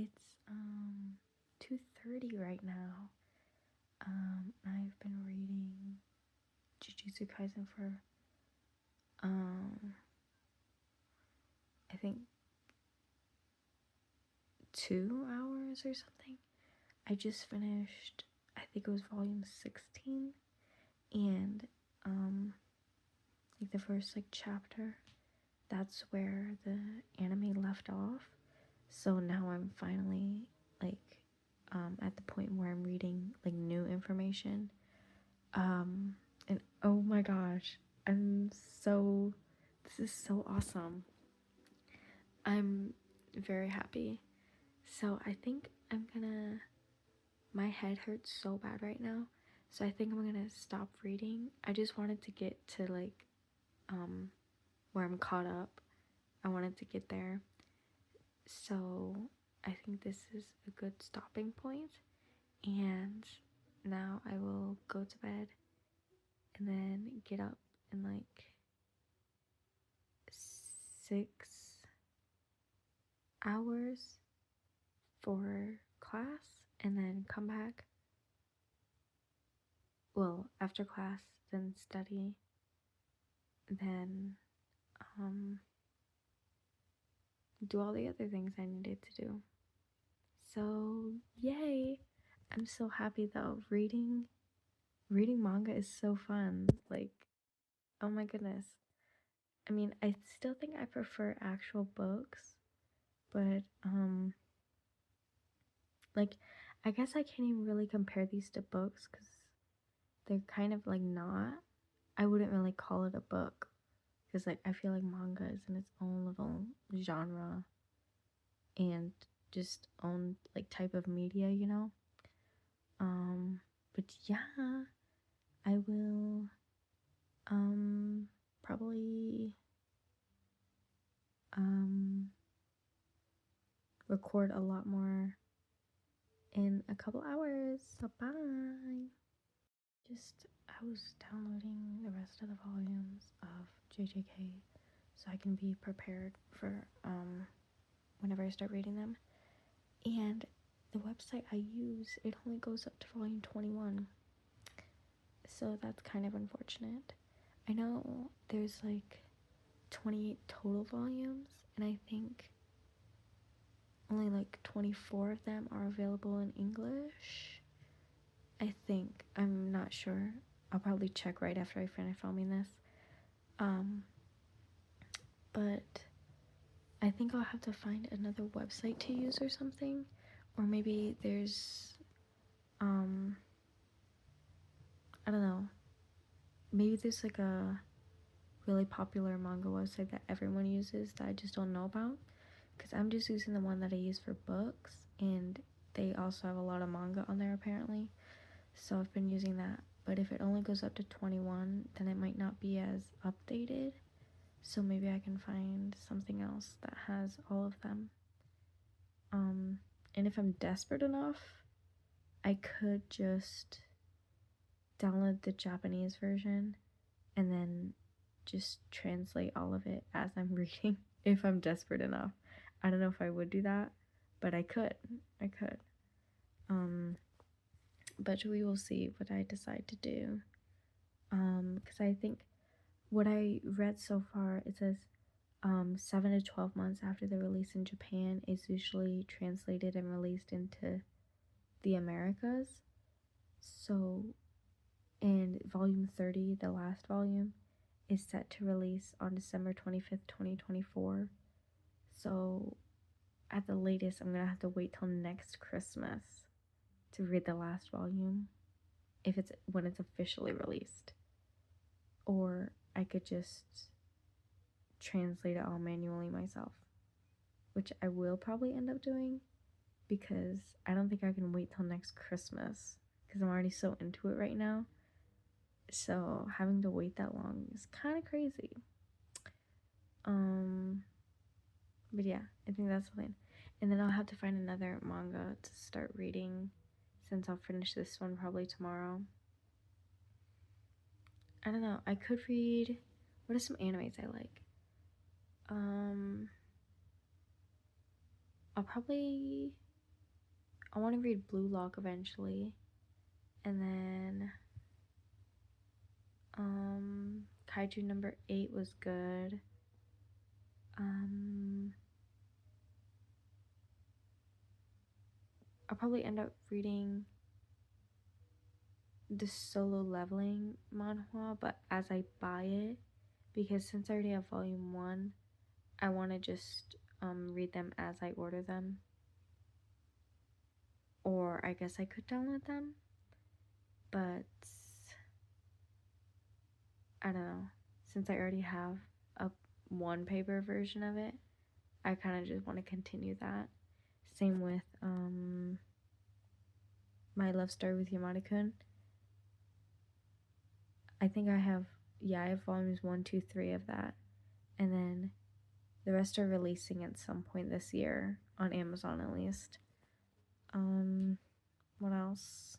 It's 2:30 right now. I've been reading Jujutsu Kaisen for I think 2 hours or something. I just finished, I think it was volume 16, and like the first chapter, that's where the anime left off. So now I'm finally at the point where I'm reading new information. And oh my gosh, this is so awesome. I'm very happy. So I think my head hurts so bad right now. So I think I'm gonna stop reading. I just wanted to get to where I'm caught up. I wanted to get there. So I think this is a good stopping point. And now I will go to bed and then get up in 6 hours for class, and then come back. Well, after class, then study, then do all the other things I needed to do. So yay! I'm so happy though. Reading manga is so fun. Oh my goodness. I mean, I still think I prefer actual books, but I guess I can't even really compare these to books because they're kind of not. I wouldn't really call it a book because I feel like manga is in its own little genre and just own type of media, you know. But yeah, I will probably record a lot more in a couple hours. So bye. I was downloading the rest of the volumes of JJK so I can be prepared for whenever I start reading them. And the website I use, it only goes up to volume 21. So that's kind of unfortunate. I know there's 28 total volumes, and I think only 24 of them are available in English. I think. I'm not sure. I'll probably check right after I finish filming this. But I think I'll have to find another website to use or something. Or maybe there's, I don't know. Maybe there's a really popular manga website that everyone uses that I just don't know about. Because I'm just using the one that I use for books. And they also have a lot of manga on there apparently. So I've been using that. But if it only goes up to 21, then it might not be as updated. So maybe I can find something else that has all of them. And if I'm desperate enough, I could just download the Japanese version and then just translate all of it as I'm reading if I'm desperate enough. I don't know if I would do that, but I could. But we will see what I decide to do. Because I think what I read so far, it says 7 to 12 months after the release in Japan is usually translated and released into the Americas. So, and volume 30, the last volume, is set to release on December 25th, 2024. So, at the latest, I'm gonna have to wait till next Christmas to read the last volume when it's officially released. Or I could just translate it all manually myself, which I will probably end up doing because I don't think I can wait till next Christmas because I'm already so into it right now. So having to wait that long is kind of crazy. But yeah, I think that's the plan. And then I'll have to find another manga to start reading since I'll finish this one probably tomorrow. I don't know. I could read, what are some animes I like? I'll probably I want to read Blue Lock eventually. And then Kaiju number 8 was good. I'll probably end up reading the Solo Leveling manhwa, but as I buy it, because since I already have volume 1, I want to just read them as I order them. Or I guess I could download them, but I don't know. Since I already have a one paper version of it, I kind of just want to continue that. Same with My Love Story with Yamada-kun. I think I have volumes 1, 2, 3 of that. And then the rest are releasing at some point this year, on Amazon at least. What else?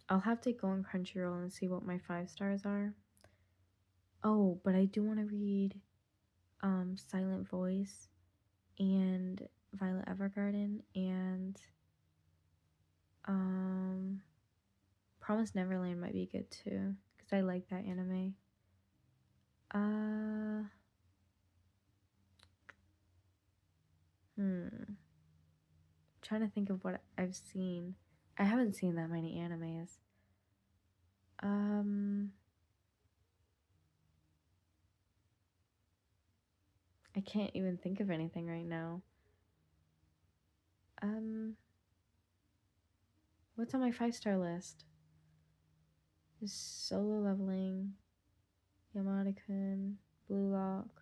I'll have to go on Crunchyroll and see what my 5 stars are. Oh, but I do want to read Silent Voice and Violet Evergarden and Promise Neverland might be good too, because I like that anime. Trying to think of what I've seen. I haven't seen that many animes. I can't even think of anything right now. What's on my 5-star list? Is Solo Leveling, Yamada-kun, Blue Lock.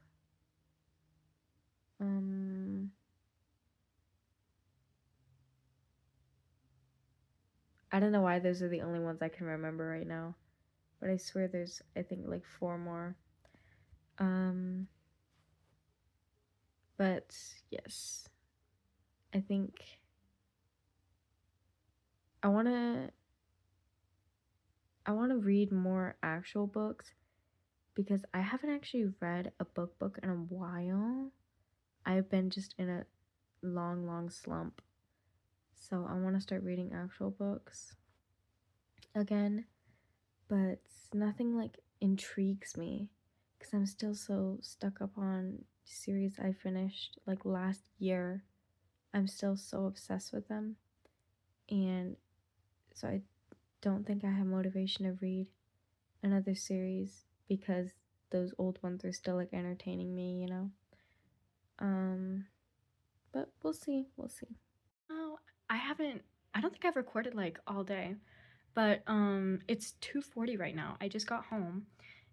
I don't know why those are the only ones I can remember right now, but I swear there's, I think, like 4 more. But yes, I think I want to read more actual books, because I haven't actually read a book in a while. I've been just in a long slump. So I want to start reading actual books again, but nothing like intrigues me, because I'm still so stuck up on series I finished like last year. I'm still so obsessed with them, and so I don't think I have motivation to read another series, because those old ones are still like entertaining me, you know. But we'll see. Oh, I don't think I've recorded like all day, but it's 2:40 right now. I just got home,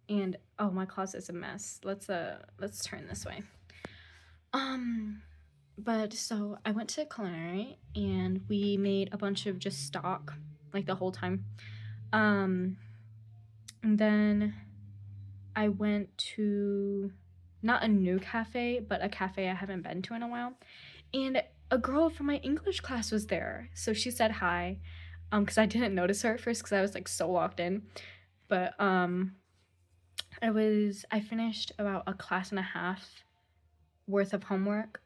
and oh, my closet's a mess. Let's turn this way. But so I went to culinary and we made a bunch of just stock like the whole time. And then I went to not a new cafe, but a cafe I haven't been to in a while. And a girl from my English class was there. So she said hi. Because I didn't notice her at first because I was like so locked in. But I finished about a class and a half worth of homework.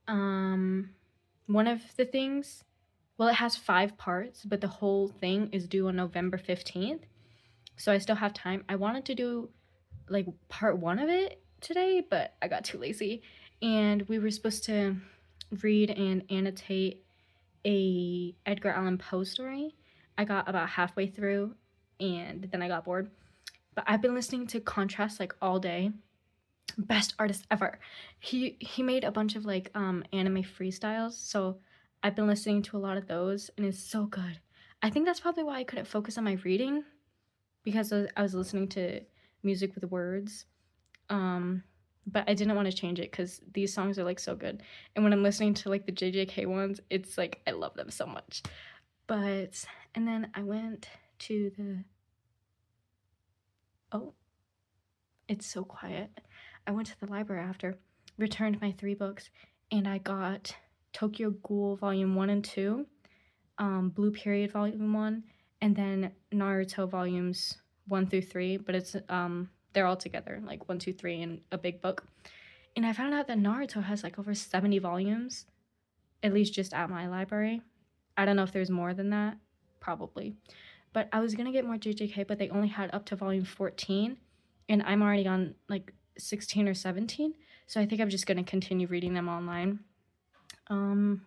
One of the things, well, it has 5 parts, but the whole thing is due on November 15th. So I still have time. I wanted to do like part 1 of it today, but I got too lazy. And we were supposed to read and annotate a Edgar Allan Poe story. I got about halfway through and then I got bored. But I've been listening to Contrast like all day. Best artist ever. He made a bunch of like anime freestyles, so I've been listening to a lot of those and it's so good. I think that's probably why I couldn't focus on my reading, because I was listening to music with words. But I didn't want to change it because these songs are like so good. And when I'm listening to like the JJK ones, it's like I love them so much. But and then I went to the it's so quiet. I went to the library after, returned my 3 books, and I got Tokyo Ghoul Volume 1 and 2, Blue Period Volume 1, and then Naruto Volumes 1 through 3, but it's they're all together, like 1, 2, 3 in a big book. And I found out that Naruto has like over 70 volumes. at least just at my library. I don't know if there's more than that, probably. But I was gonna get more JJK, but they only had up to volume 14, and I'm already on like 16 or 17, so I think I'm just gonna continue reading them online. Um,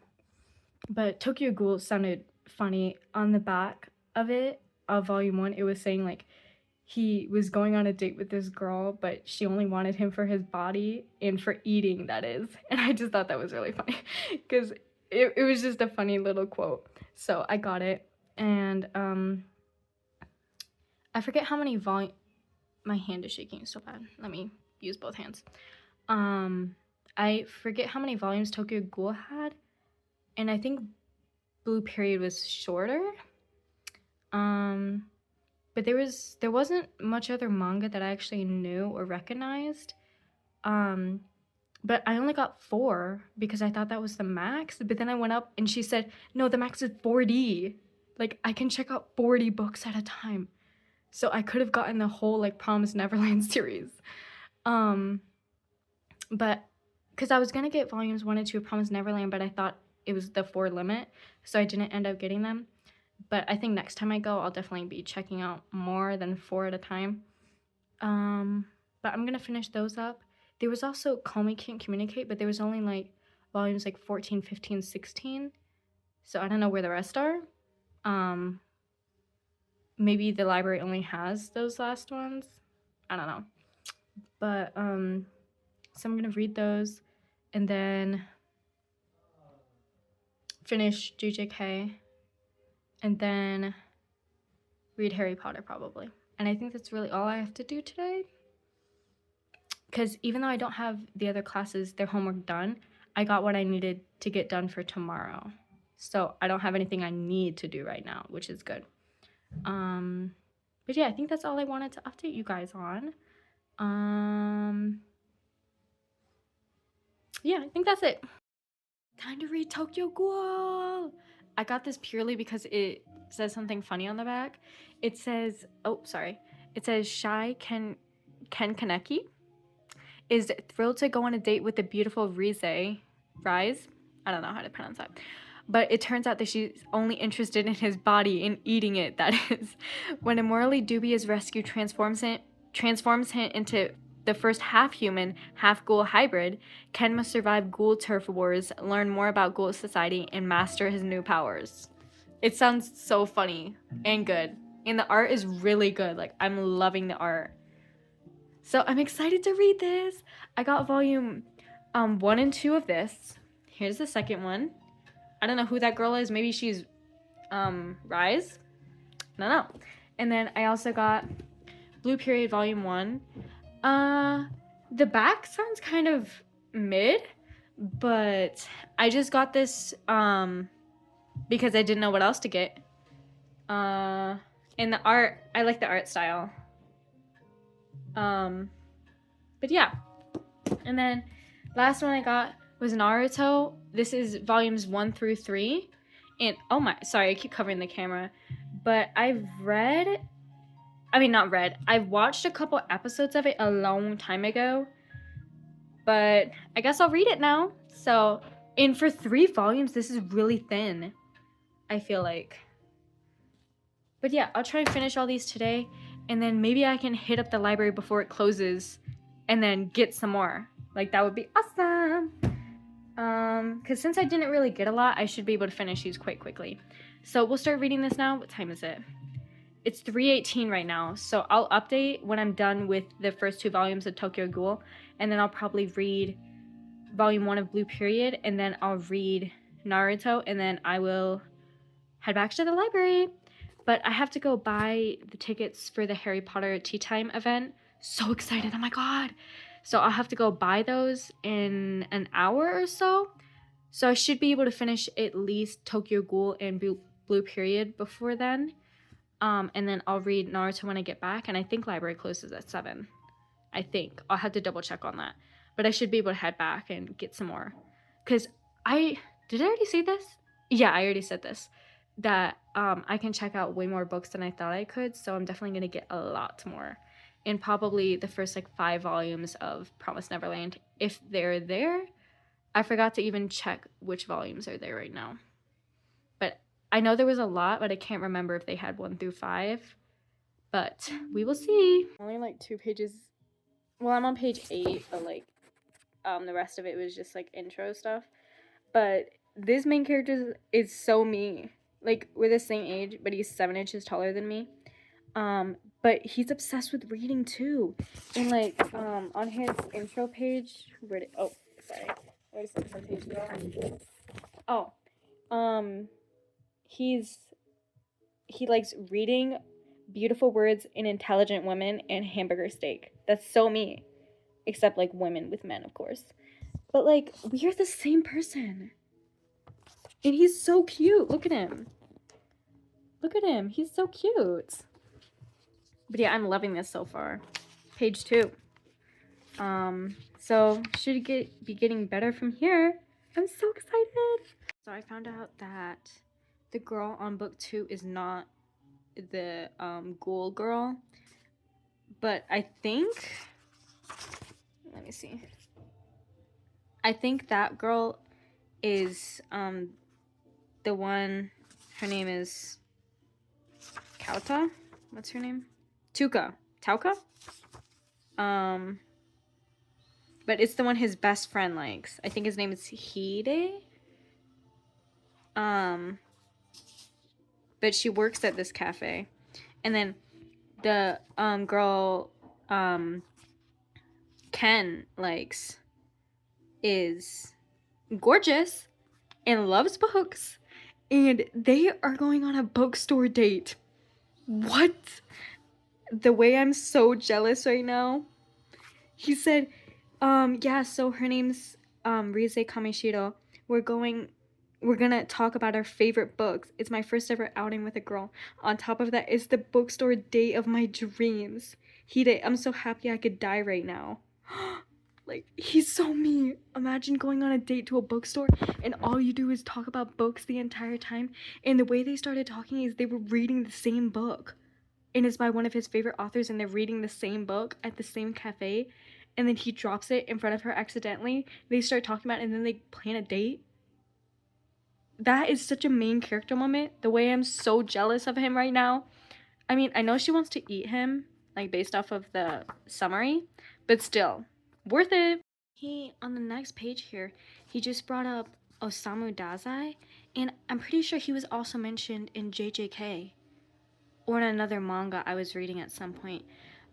but Tokyo Ghoul sounded funny on the back of it, of volume 1. It was saying like he was going on a date with this girl, but she only wanted him for his body and for eating, that is. And I just thought that was really funny because it was just a funny little quote. So I got it. And I forget how many volume. My hand is shaking so bad. Let me use both hands. I forget how many volumes Tokyo Ghoul had, and I think Blue Period was shorter. But there wasn't much other manga that I actually knew or recognized. But I only got 4 because I thought that was the max. But then I went up and she said, no, the max is 40. Like, I can check out 40 books at a time. So I could have gotten the whole, like, Promised Neverland series. But because I was going to get volumes 1 and 2 of Promised Neverland, but I thought it was the 4 limit. So I didn't end up getting them. But I think next time I go, I'll definitely be checking out more than 4 at a time. But I'm going to finish those up. There was also Call Me Can't Communicate, but there was only like volumes like 14, 15, 16. So I don't know where the rest are. Maybe the library only has those last ones. I don't know. But so I'm going to read those and then finish JJK and then read Harry Potter probably. And I think that's really all I have to do today. Because even though I don't have the other classes, their homework done, I got what I needed to get done for tomorrow. So I don't have anything I need to do right now, which is good. But yeah, I think that's all I wanted to update you guys on. Yeah, I think that's it. Time to read Tokyo Ghoul. I got this purely because it says something funny on the back. It says, it says Shy Ken Kaneki is thrilled to go on a date with the beautiful Rise. I don't know how to pronounce that. But it turns out that she's only interested in his body and eating it, that is. When a morally dubious rescue transforms him into the first half-human, half-ghoul hybrid, Ken must survive ghoul turf wars, learn more about ghoul society, and master his new powers. It sounds so funny and good. And the art is really good. Like, I'm loving the art. So I'm excited to read this. I got volume 1 and 2 of this. Here's the second one. I don't know who that girl is. Maybe she's Rise. I don't know. And then I also got Blue Period volume 1. The back sounds kind of mid, but I just got this because I didn't know what else to get. And the art, I like the art style. But yeah. And then last one I got was Naruto. This is volumes 1 through 3. And oh my, sorry, I keep covering the camera. But I've watched a couple episodes of it a long time ago. But I guess I'll read it now. So, and for 3 volumes, this is really thin, I feel like. But yeah, I'll try and finish all these today. And then maybe I can hit up the library before it closes and then get some more. Like, that would be awesome. Because since I didn't really get a lot, I should be able to finish these quite quickly. So we'll start reading this now. What time is it? It's 3:18 right now. So I'll update when I'm done with the first 2 volumes of Tokyo Ghoul. And then I'll probably read volume 1 of Blue Period. And then I'll read Naruto. And then I will head back to the library. But I have to go buy the tickets for the Harry Potter Tea Time event. So excited. Oh my god. So I'll have to go buy those in an hour or so. So I should be able to finish at least Tokyo Ghoul and Blue Period before then. And then I'll read Naruto when I get back. And I think library closes at 7. I think. I'll have to double check on that. But I should be able to head back and get some more. Because did I already say this? Yeah, I already said this. That I can check out way more books than I thought I could. So I'm definitely going to get a lot more. And probably the first 5 volumes of Promised Neverland, if they're there. I forgot to even check which volumes are there right now. But I know there was a lot, but I can't remember if they had 1 through 5. But we will see. Only like 2 pages. Well, I'm on page 8, but like the rest of it was just like intro stuff. But this main character is so me. Like we're the same age, but he's 7 inches taller than me. But he's obsessed with reading too. And like on his intro page, where did, oh sorry, where's the intro page go? Oh, um, he likes reading beautiful words and intelligent women and hamburger steak. That's so me, except like women with men, of course. But like we are the same person, and he's so cute. Look at him. Look at him. He's so cute. But yeah, I'm loving this so far. Page 2. So should be getting better from here. I'm so excited. So I found out that the girl on book 2 is not the ghoul girl, but I think, let me see. I think that girl is the one. Her name is Kauta. What's her name? Tauka. But it's the one his best friend likes. I think his name is Hide. But she works at this cafe. And then the girl Ken likes is gorgeous and loves books. And they are going on a bookstore date. What? The way I'm so jealous right now. He said, yeah, so her name's Rise Kamishiro. We're gonna talk about our favorite books. It's my first ever outing with a girl. On top of that, it's the bookstore date of my dreams. Hide, I'm so happy I could die right now. Like, he's so me. Imagine going on a date to a bookstore and all you do is talk about books the entire time. And the way they started talking is they were reading the same book. And it's by one of his favorite authors, and they're reading the same book at the same cafe. And then he drops it in front of her accidentally. They start talking about it, and then they plan a date. That is such a main character moment. The way I'm so jealous of him right now. I mean, I know she wants to eat him, like based off of the summary, but still, worth it. He, on the next page here, he just brought up Osamu Dazai, and I'm pretty sure he was also mentioned in JJK or in another manga I was reading at some point.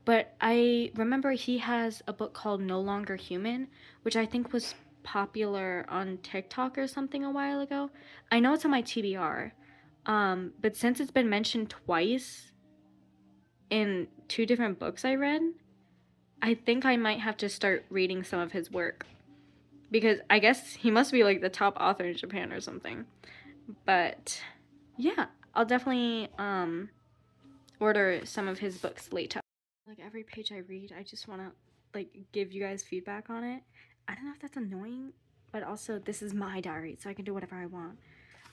But I remember he has a book called No Longer Human, which I think was popular on TikTok or something a while ago. I know it's on my TBR. But since it's been mentioned twice in 2 different books I read, I think I might have to start reading some of his work. Because I guess he must be like the top author in Japan or something. But yeah, I'll definitely order some of his books later. Like every page I read, I just want to like give you guys feedback on it. I don't know if that's annoying, but also this is my diary, so I can do whatever I want.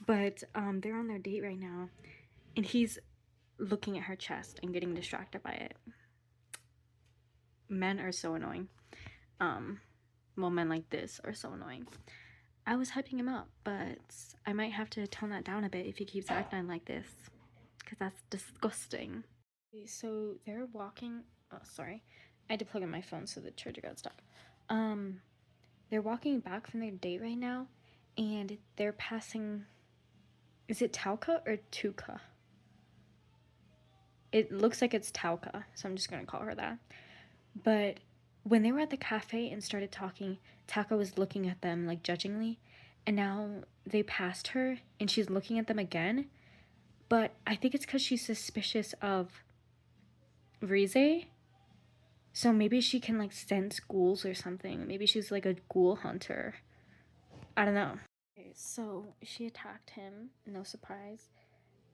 But they're on their date right now, and he's looking at her chest and getting distracted by it. Men are so annoying. Well, men like this are so annoying. I was hyping him up, but I might have to tone that down a bit if he keeps acting like this, because that's disgusting. So they're walking. Oh, sorry. I had to plug in my phone so the charger got stuck. They're walking back from their date right now, and they're passing. Is it Tauka or Tuka? It looks like it's Tauka, so I'm just gonna call her that. But when they were at the cafe and started talking, Tauka was looking at them like judgingly, and now they passed her and she's looking at them again. But I think it's because she's suspicious of Rize. So maybe she can like sense ghouls or something. Maybe she's like a ghoul hunter. I don't know. Okay, so she attacked him, no surprise.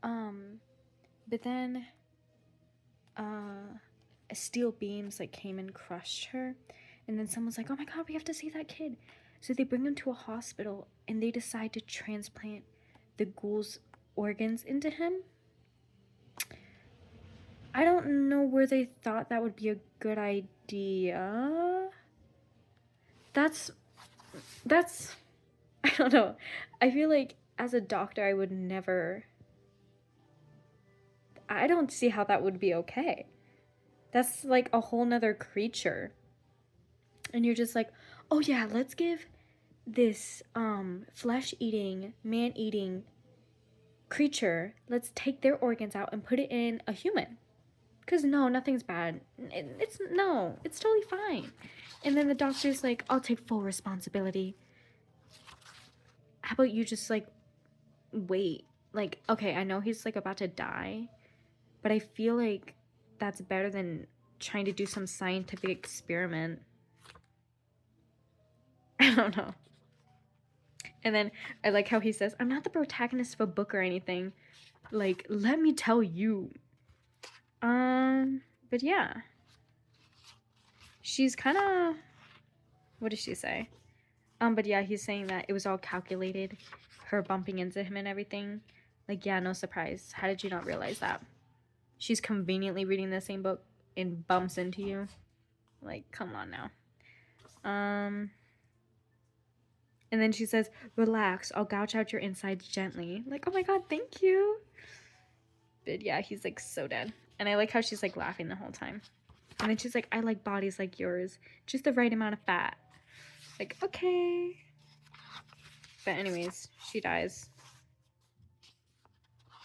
But then steel beams like came and crushed her. And then someone's like, "Oh my god, we have to see that kid." So they bring him to a hospital and they decide to transplant the ghoul's organs into him. I don't know where they thought that would be a good idea. That's that's, I don't know. I feel like as a doctor, I would never. I don't see how that would be okay. That's like a whole nother creature. And you're just like, oh yeah, let's give this flesh eating, man eating creature, let's take their organs out and put it in a human. Because no, nothing's bad. It's no, it's totally fine. And then the doctor's like, I'll take full responsibility. How about you just like wait? Like, okay, I know he's like about to die, but I feel like that's better than trying to do some scientific experiment. I don't know. And then I like how he says, I'm not the protagonist of a book or anything. Like, let me tell you. But yeah. She's kind of, what does she say? But yeah, he's saying that it was all calculated, her bumping into him and everything. Like, yeah, no surprise. How did you not realize that? She's conveniently reading the same book and bumps into you. Like, come on now. And then she says, relax, I'll gouge out your insides gently. Like, oh my god, thank you. But yeah, he's like so dead. And I like how she's like laughing the whole time. And then she's like, I like bodies like yours. Just the right amount of fat. Like, okay. But anyways, she dies.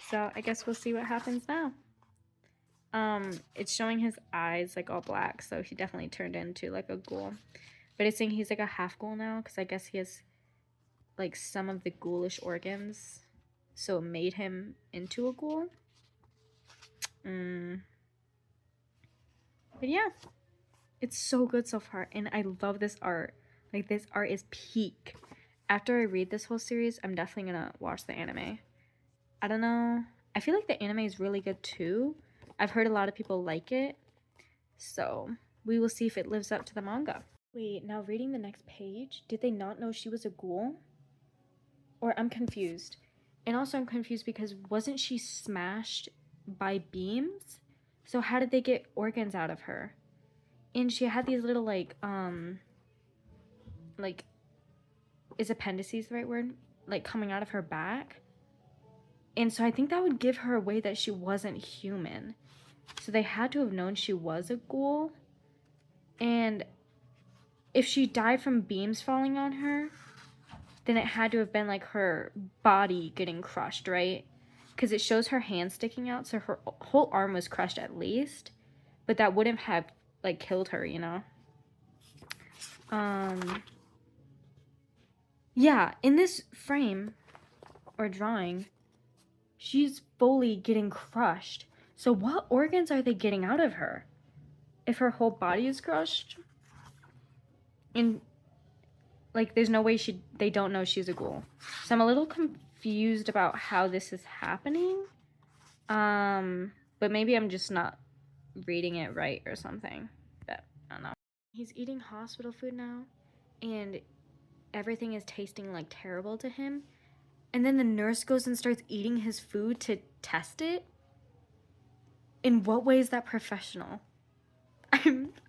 So I guess we'll see what happens now. It's showing his eyes like all black, so he definitely turned into like a ghoul. But it's saying he's like a half ghoul now, because I guess he has like some of the ghoulish organs. So it made him into a ghoul. But yeah. It's so good so far, and I love this art. Like, this art is peak. After I read this whole series, I'm definitely gonna watch the anime. I don't know. I feel like the anime is really good too. I've heard a lot of people like it. So, we will see if it lives up to the manga. Wait, now reading the next page, did they not know she was a ghoul? Or I'm confused. And also I'm confused because wasn't she smashed by beams? So how did they get organs out of her? And she had these little like is appendices the right word? Like coming out of her back. And so I think that would give her away that she wasn't human. So they had to have known she was a ghoul. And if she died from beams falling on her, then it had to have been like her body getting crushed, right? Because it shows her hand sticking out, so her whole arm was crushed at least. But that wouldn't have like killed her, you know? Yeah, in this frame or drawing, she's fully getting crushed. So what organs are they getting out of her? If her whole body is crushed? And like there's no way they don't know she's a ghoul. So I'm a little confused about how this is happening. But maybe I'm just not reading it right or something. But I don't know. He's eating hospital food now, and everything is tasting like terrible to him. And then the nurse goes and starts eating his food to test it. In what way is that professional?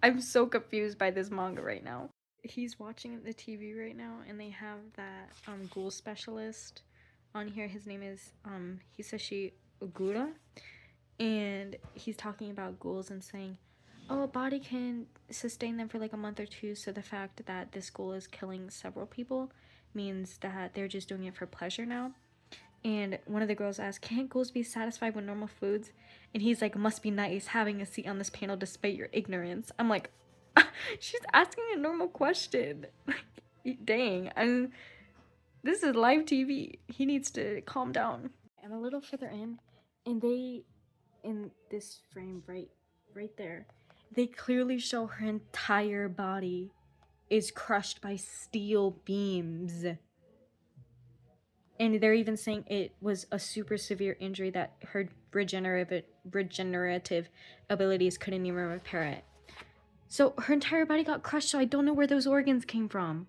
I'm so confused by this manga right now. He's watching the TV right now, and they have that ghoul specialist on here. His name is Hisashi Ogura, and he's talking about ghouls and saying, oh, a body can sustain them for like a month or two, so the fact that this ghoul is killing several people means that they're just doing it for pleasure now. And one of the girls asked, can't ghouls be satisfied with normal foods? And he's like, must be nice having a seat on this panel despite your ignorance. I'm like, she's asking a normal question. Dang, this is live TV. He needs to calm down. I'm a little further in, and in this frame right there, they clearly show her entire body is crushed by steel beams. And they're even saying it was a super severe injury that her regenerative abilities couldn't even repair it. So her entire body got crushed, so I don't know where those organs came from.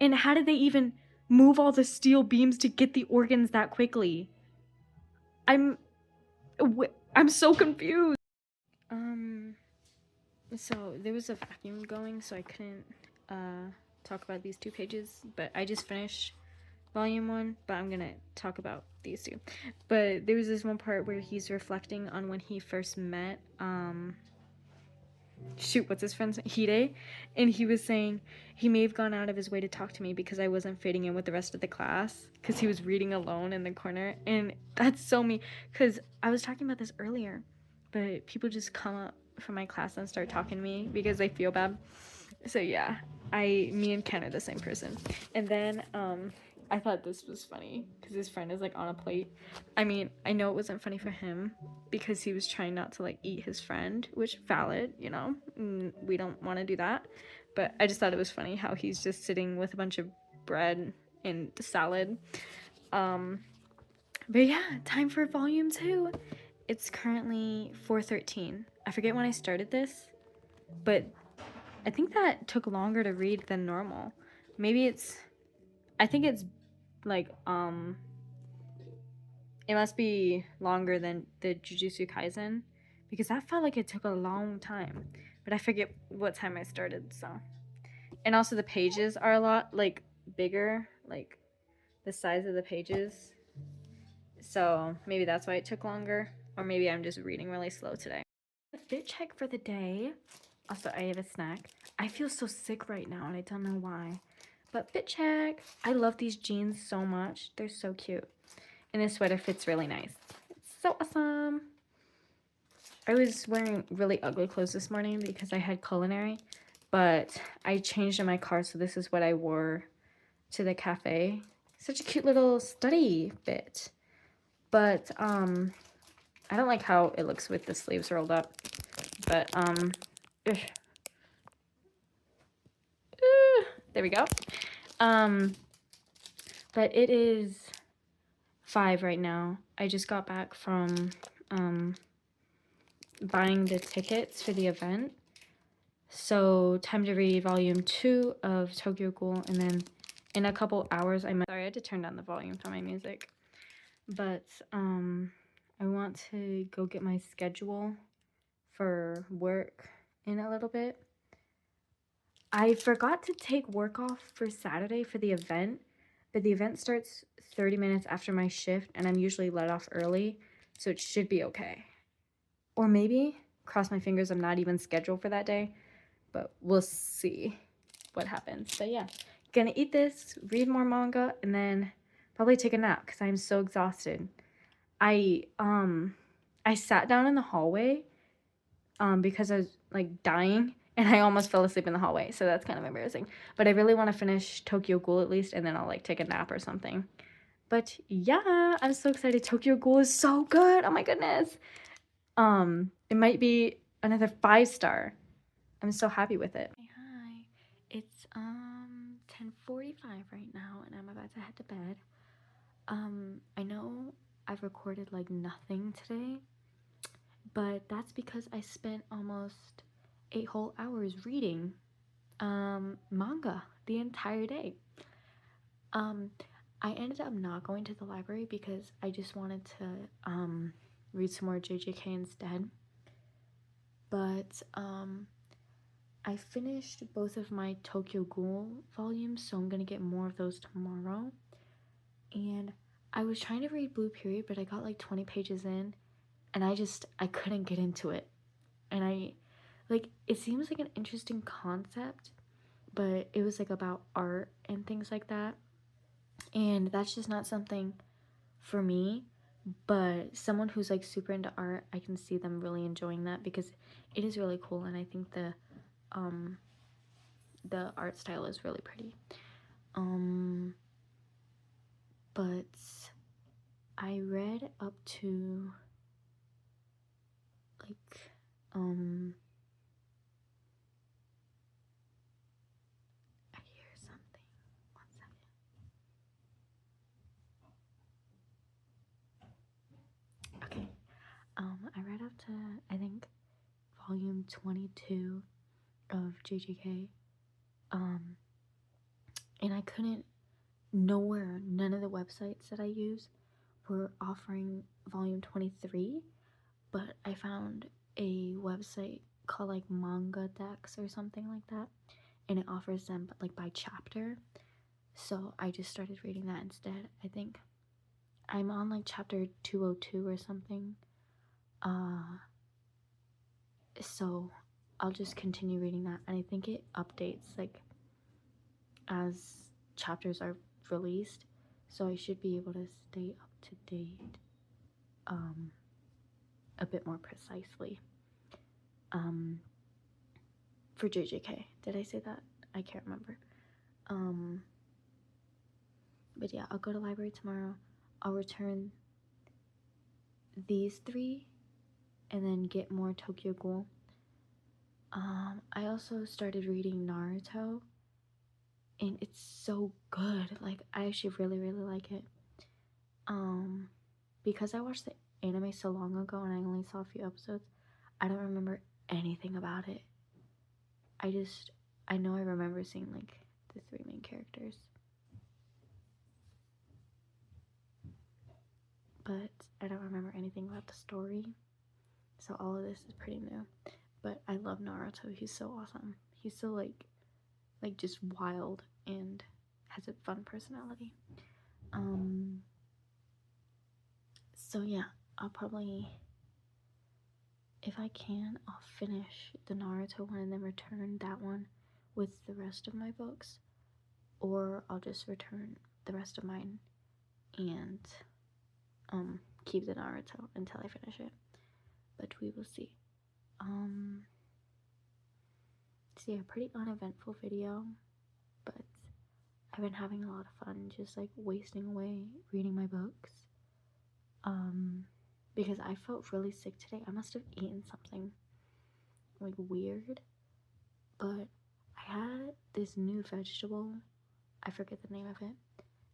And how did they even move all the steel beams to get the organs that quickly? I'm so confused. So there was a vacuum going, so I couldn't talk about these 2 pages, but I just finished volume 1, but I'm gonna talk about these 2. But there was this one part where he's reflecting on when he first met shoot, what's his friend's Hide, and he was saying he may have gone out of his way to talk to me because I wasn't fitting in with the rest of the class because he was reading alone in the corner. And that's so me, because I was talking about this earlier, but people just come up from my class and start talking to me because they feel bad. So yeah, me and Ken are the same person. And then I thought this was funny because his friend is like on a plate. I mean, I know it wasn't funny for him because he was trying not to like eat his friend, which valid, you know. We don't want to do that. But I just thought it was funny how he's just sitting with a bunch of bread and salad. But yeah, time for volume 2. It's currently 4:13. I forget when I started this, but I think that took longer to read than normal. Maybe I think it's like it must be longer than the Jujutsu Kaisen because that felt like it took a long time. But I forget what time I started, so. And also the pages are a lot like bigger, like the size of the pages. So maybe that's why it took longer, or maybe I'm just reading really slow today. The fit check for the day. Also, I have a snack. I feel so sick right now and I don't know why. But fit check. I love these jeans so much. They're so cute. And this sweater fits really nice. It's so awesome. I was wearing really ugly clothes this morning because I had culinary, but I changed in my car, so this is what I wore to the cafe. Such a cute little study fit. But I don't like how it looks with the sleeves rolled up. But ugh. There we go. But it is 5 right now. I just got back from buying the tickets for the event. So time to read volume 2 of Tokyo Ghoul, and then in a couple hours I might. Sorry, I had to turn down the volume for my music. But I want to go get my schedule for work in a little bit. I forgot to take work off for Saturday for the event, but the event starts 30 minutes after my shift, and I'm usually let off early, so it should be okay. Or maybe, cross my fingers, I'm not even scheduled for that day, but we'll see what happens. But yeah, gonna eat this, read more manga, and then probably take a nap because I'm so exhausted. I sat down in the hallway because I was like dying and I almost fell asleep in the hallway, so that's kind of embarrassing. But I really want to finish Tokyo Ghoul at least, and then I'll like take a nap or something. But yeah, I'm so excited. Tokyo Ghoul is so good. Oh my goodness. It might be another 5-star. I'm so happy with it. Hi. It's 10:45 right now and I'm about to head to bed. I know I've recorded like nothing today, but that's because I spent almost 8 whole hours reading manga the entire day. I ended up not going to the library because I just wanted to read some more JJK instead. But I finished both of my Tokyo Ghoul volumes, so I'm gonna get more of those tomorrow. And I was trying to read Blue Period, but I got like 20 pages in and I couldn't get into it. And it seems like an interesting concept, but it was like about art and things like that. And that's just not something for me. But someone who's like super into art, I can see them really enjoying that because it is really cool, and I think the art style is really pretty. But I read up to like I hear something. 1 second. Okay. I read up to I think volume 22 of JJK. And I couldn't nowhere, none of the websites that I use were offering volume 23, but I found a website called like Manga Dex or something like that, and it offers them like by chapter. So I just started reading that instead. I think I'm on like chapter 202 or something. So I'll just continue reading that, and I think it updates like as chapters are released, so I should be able to stay up to date a bit more precisely. For JJK, did I say that? I can't remember. But yeah, I'll go to library tomorrow. I'll return these 3 and then get more Tokyo Ghoul. I also started reading Naruto, and it's so good. Like, I actually really, really like it. Because I watched the anime so long ago and I only saw a few episodes, I don't remember anything about it. I know I remember seeing like the 3 main characters, but I don't remember anything about the story. So all of this is pretty new. But I love Naruto. He's so awesome. He's so like just wild and has a fun personality. So yeah, I'll probably, if I can, I'll finish the Naruto one and then return that one with the rest of my books, or I'll just return the rest of mine and keep the Naruto until I finish it. But we will see. So yeah, pretty uneventful video, but I've been having a lot of fun just like wasting away reading my books. Because I felt really sick today. I must have eaten something like weird, but I had this new vegetable, I forget the name of it,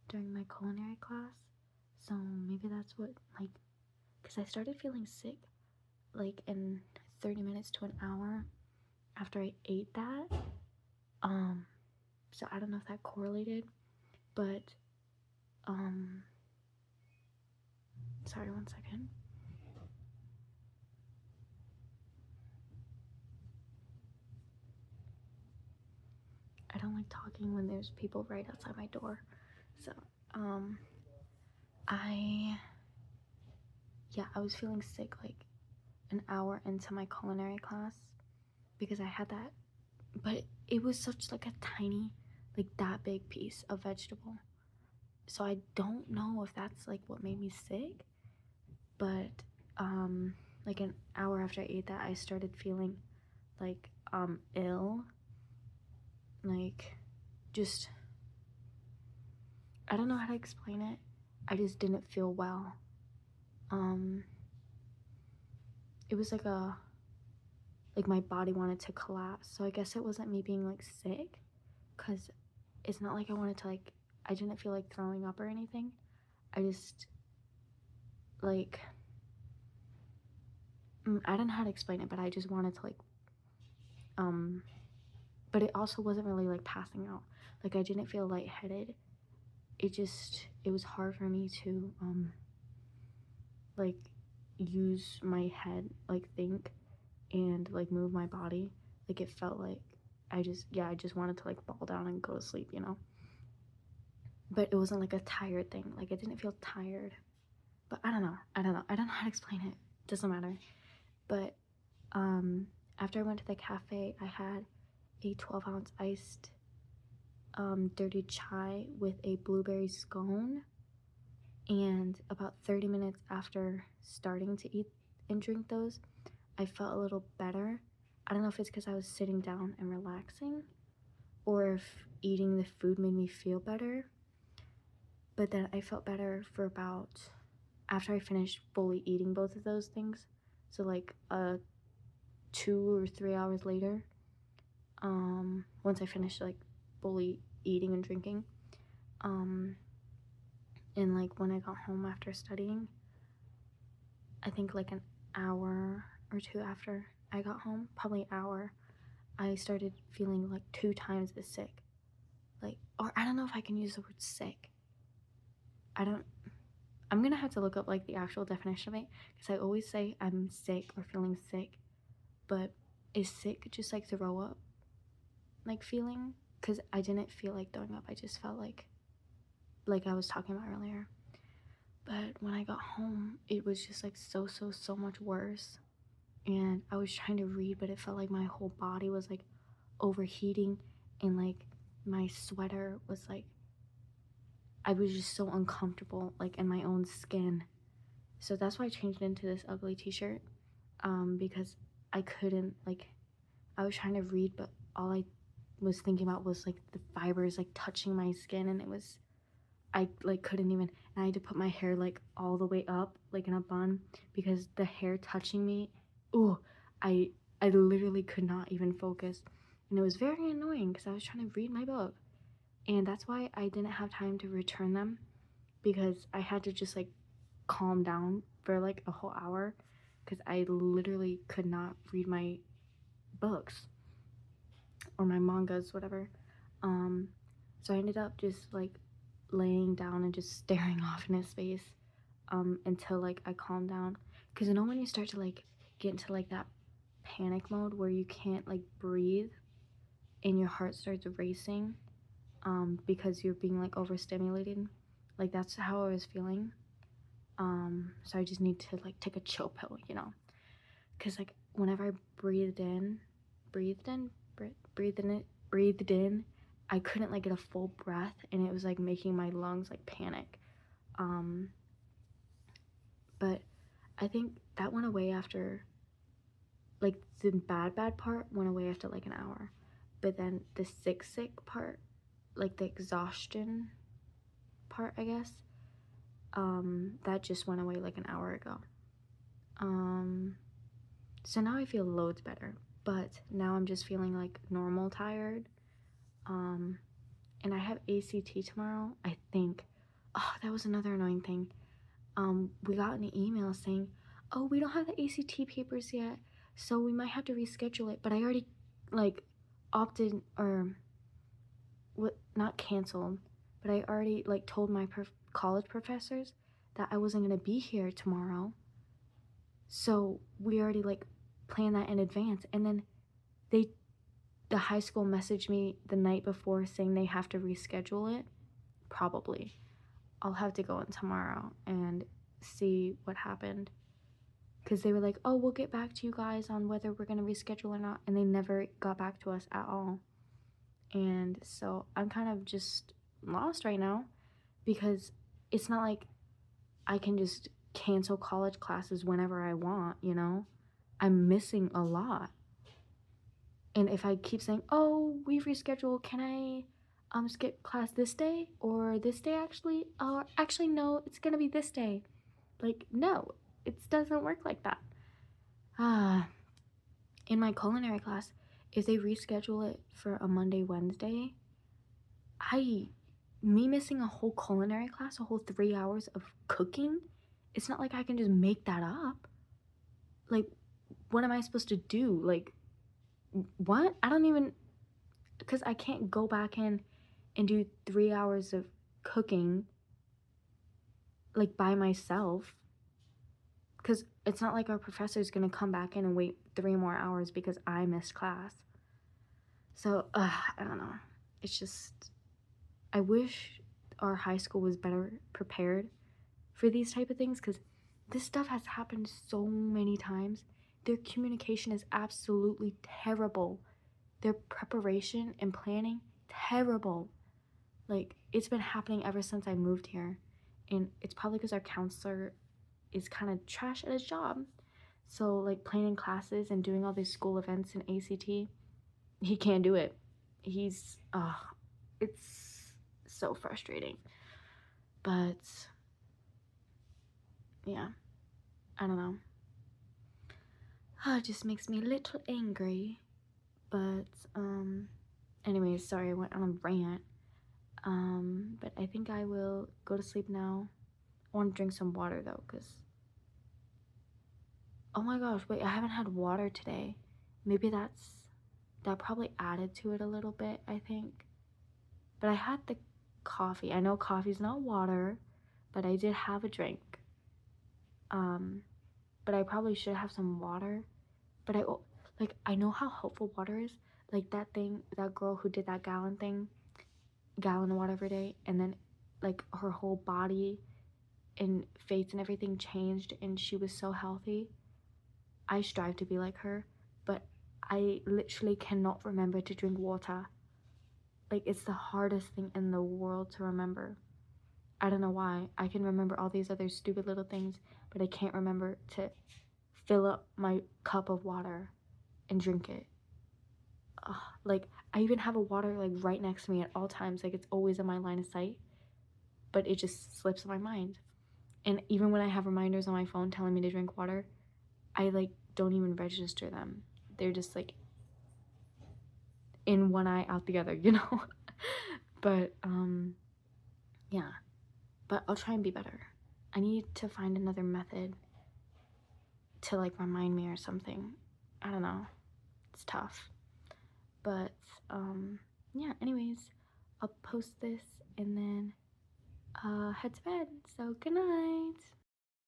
during my culinary class. So maybe that's what, like, because I started feeling sick like in 30 minutes to an hour after I ate that. So I don't know if that correlated, but sorry, one second. I don't like talking when there's people right outside my door. So, I was feeling sick like an hour into my culinary class because I had that, but it was such like a tiny, like that big piece of vegetable. So I don't know if that's like what made me sick, but like an hour after I ate that, I started feeling like ill, like just, I don't know how to explain it. I just didn't feel well. It was like my body wanted to collapse. So I guess it wasn't me being like sick, because it's not like I wanted to like, I didn't feel like throwing up or anything. I just like, I don't know how to explain it, but I just wanted to like, but it also wasn't really like passing out. Like, I didn't feel lightheaded. It was hard for me to like use my head, like think and like move my body. Like, it felt like I just wanted to like fall down and go to sleep, you know. But it wasn't like a tired thing. Like, I didn't feel tired. But I don't know how to explain it. Doesn't matter. But after I went to the cafe, I had a 12-ounce iced dirty chai with a blueberry scone. And about 30 minutes after starting to eat and drink those, I felt a little better. I don't know if it's because I was sitting down and relaxing, or if eating the food made me feel better. But then I felt better for about, after I finished fully eating both of those things, so like 2 or 3 hours later, once I finished like fully eating and drinking, and like when I got home after studying, I think like an hour or 2 after I got home, probably an hour, I started feeling like 2 times as sick. Like, or I don't know if I can use the word sick. I'm gonna have to look up like the actual definition of it, because I always say I'm sick or feeling sick, but is sick just like throw up? like feeling, because I didn't feel like throwing up. I just felt like I was talking about earlier. But when I got home, it was just like so much worse. And I was trying to read, but it felt like my whole body was like overheating, and like my sweater was like, I was just so uncomfortable like in my own skin. So that's why I changed into this ugly t-shirt, because I couldn't like, I was trying to read, but all I was thinking about was like the fibers like touching my skin, and it was, I like couldn't even, and I had to put my hair like all the way up like in a bun because the hair touching me, ooh, I I literally could not even focus. And it was very annoying because I was trying to read my book. And that's why I didn't have time to return them, because I had to just like calm down for like a whole hour because I literally could not read my books or my mangas, whatever. Um, so I ended up just like laying down and just staring off in his face, until like I calmed down. Because you know when you start to like get into like that panic mode where you can't like breathe and your heart starts racing, because you're being like overstimulated. Like that's how I was feeling. So I just need to like take a chill pill, you know, because like whenever I breathed in, breathed in, I couldn't like get a full breath, and it was like making my lungs like panic. Um, but I think that went away after, like the bad part went away after like an hour, but then the sick part, like the exhaustion part, I guess, that just went away like an hour ago. Um, so now I feel loads better, but now I'm just feeling like normal tired. Um, and I have ACT tomorrow, I think. Oh, that was another annoying thing. We got an email saying, "Oh, we don't have the ACT papers yet, so we might have to reschedule it." But I already like opted, or what, not canceled, but I already like told my college professors that I wasn't gonna be here tomorrow. So we already like planned that in advance, and then they the high school messaged me the night before saying they have to reschedule it. Probably I'll have to go in tomorrow and see what happened, because they were like, "Oh, we'll get back to you guys on whether we're gonna reschedule or not," and they never got back to us at all. And so I'm kind of just lost right now, because it's not like I can just cancel college classes whenever I want, you know? I'm missing a lot. And if I keep saying, "Oh, we've rescheduled, can I skip class this day or this day actually?" Or actually no, it's gonna be this day. Like, no, it doesn't work like that. Ah, in my culinary class, if they reschedule it for a Monday, Wednesday, I me missing a whole culinary class, a whole 3 hours of cooking, it's not like I can just make that up. Like, what am I supposed to do? Like, what? I don't even, because I can't go back in and do 3 hours of cooking like by myself, because it's not like our professor is going to come back in and wait 3 more hours because I missed class. So I don't know, it's just, I wish our high school was better prepared for these type of things, because this stuff has happened so many times. Their communication is absolutely terrible. Their preparation and planning, terrible. Like, it's been happening ever since I moved here. And it's probably because our counselor is kind of trash at his job. So, like, planning classes and doing all these school events in ACT, he can't do it. It's so frustrating. But, yeah, I don't know. It just makes me a little angry. But, anyways, sorry, I went on a rant. But I think I will go to sleep now. I want to drink some water though, because, oh my gosh, wait, I haven't had water today. Maybe that probably added to it a little bit, I think. But I had the coffee. I know coffee's not water, but I did have a drink. Um, but I probably should have some water. But I know how helpful water is. like that thing, that girl who did that gallon of water every day, and then like her whole body and face and everything changed, and she was so healthy. I strive to be like her, but I literally cannot remember to drink water. Like, it's the hardest thing in the world to remember. I don't know why. I can remember all these other stupid little things, but I can't remember to fill up my cup of water and drink it. Ugh, like, I even have a water like right next to me at all times. Like, it's always in my line of sight, but it just slips my mind. And even when I have reminders on my phone telling me to drink water, I like don't even register them. They're just like in one eye out the other, you know? But yeah. But I'll try and be better. I need to find another method to like remind me or something. I don't know. It's tough. But yeah, anyways, I'll post this and then head to bed. So good night.